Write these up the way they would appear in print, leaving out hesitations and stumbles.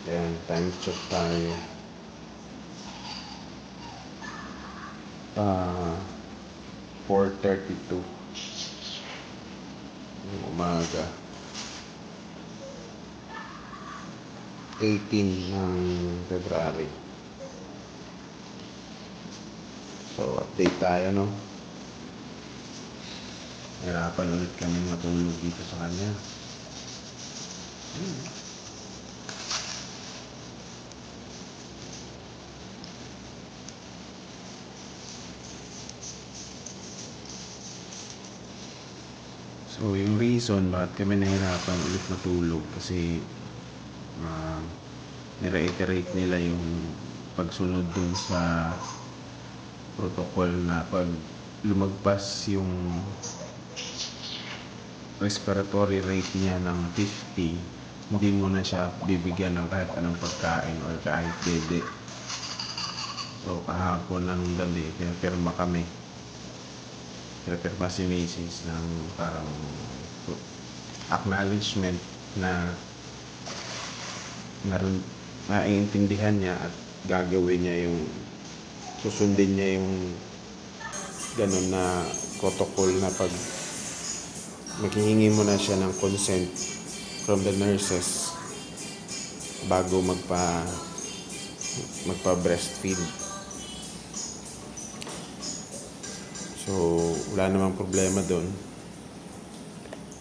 Ayan, time check tayo. 4:32 ng umaga. 18 ng February. So, update tayo, no? Hirapan ulit kami matulog dito sa kanya. So, yung reason bakit kami nahirapan ulit matulog kasi nireiterate nila yung pagsunod dun sa protocol na pag lumagpas yung respiratory rate niya ng 50, hindi mo na siya bibigyan ng kahit anong pagkain or kahit dede. So, kahapon ng gabi, pinapirma si Macy's ng parang acknowledgement na naiintindihan niya at gagawin niya susundin niya yung ganun na protocol na pag maghihingi mo na siya ng consent from the nurses bago magpa-breastfeed. So, wala namang problema doon.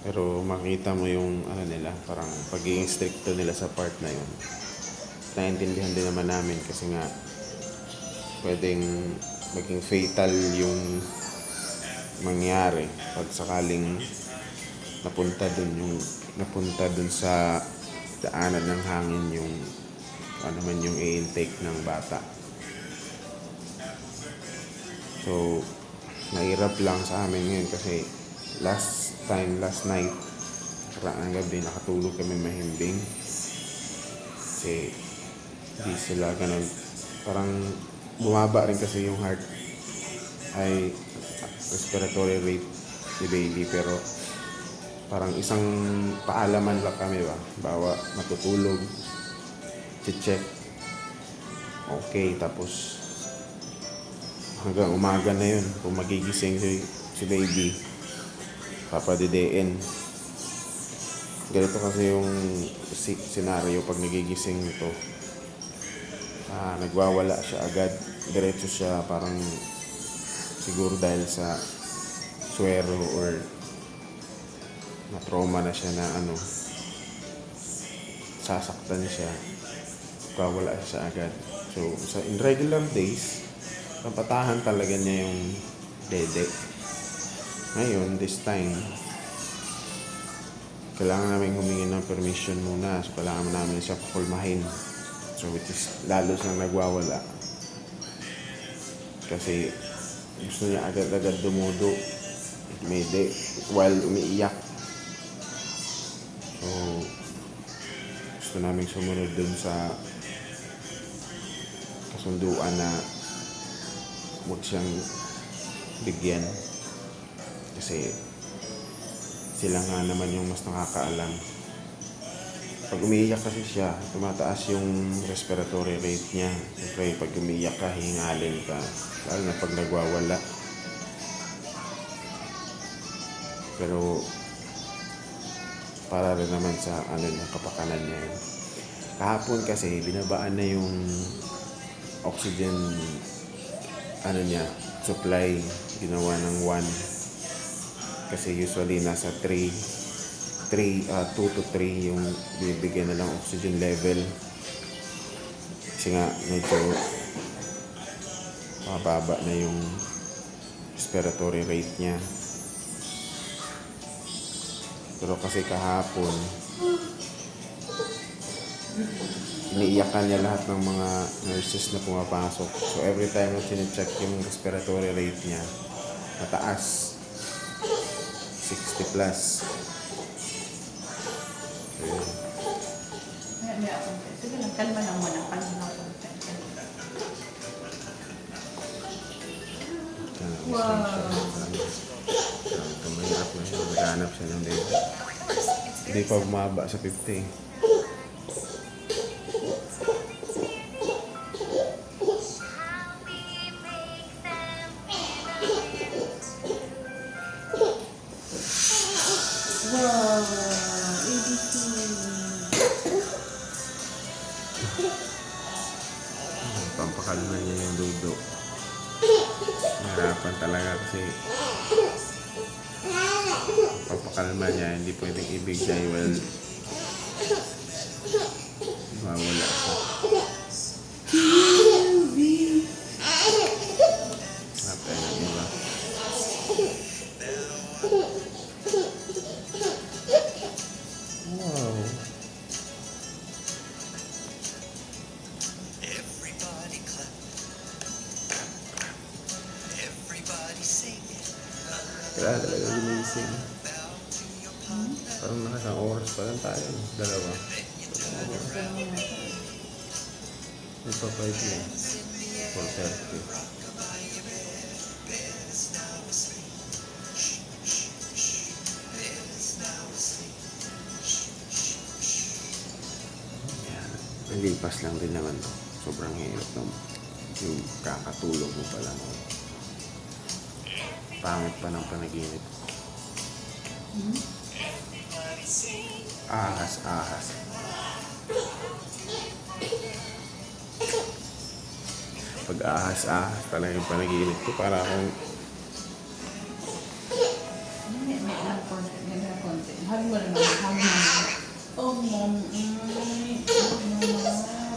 Pero makita mo yung nila, parang pagiging stricto nila sa part na yun. Naiintindihan din naman namin kasi nga pwedeng maging fatal yung mangyari pag sakaling napunta dun sa daanan ng hangin yung yung i-intake ng bata. So, mahirap lang sa amin ngayon kasi last night karang gabi nakatulog kami mahimbing kasi hindi sila ganun, parang bumaba rin kasi yung heart ay respiratory rate ni baby, pero parang isang paalaman lang kami bawa matutulog, check okay, tapos hanggang umaga na yun kung magigising si baby papadidein. Ganito kasi yung scenario pag nagigising ito. Nagwawala siya agad, diretso siya, parang siguro dahil sa swero or na trauma na siya na sasaktan siya, nagwawala siya agad. So in regular days napatahan talaga niya yung dede. Ngayon, this time kailangan namin humingi ng permission muna. So kailangan namin siya pakulmahin. So which is lalo siyang nagwawala kasi gusto niya agad-agad dumudo while umiiyak. So gusto namin sumunod dun sa kasunduan na huwag siyang bigyan kasi sila nga naman yung mas nakakaalam. Pag umiiyak kasi siya, tumataas yung respiratory rate niya. Siyempre, pag umiiyak ka, hingalin ka, lalo na pag nagwawala. Pero para rin naman sa kapakanan niya yun. Kahapon kasi binabaan na yung oxygen supply, ginawa ng 1 kasi usually nasa 2 to 3 yung bibigyan na lang oxygen level kasi nga medyo mababa na yung respiratory rate niya. Pero kasi kahapon iniiyakan niya lahat ng mga nurses na pumapasok. So every time na sine-check yung respiratory rate niya, mataas, 60 plus. Ayun. Sige lang, kalma lang muna. Wow. Mahirap na siya. Maghanap siya ng data. Hindi pa bumaba sa 50. papakalma niya yung dudo. Mahirapan talaga kasi papakalma niya, hindi pwedeng ibigay while mawala siya. Napay na diba? Wow. Everybody clap. Everybody sing it. Kaya talaga gumising. Parang nakasang oras pa lang tayo. Dalawa. Ito 5 yan. 4:30. Yan. Nalipas lang din naman to. Sobrang hirap ng yung kakatulog mo pa lang. Pangit pa ng panaginip. Ahas. Pag ahas talaga yung panaginip ko para akong May lang konti. Hali mo naman. Oh, mom.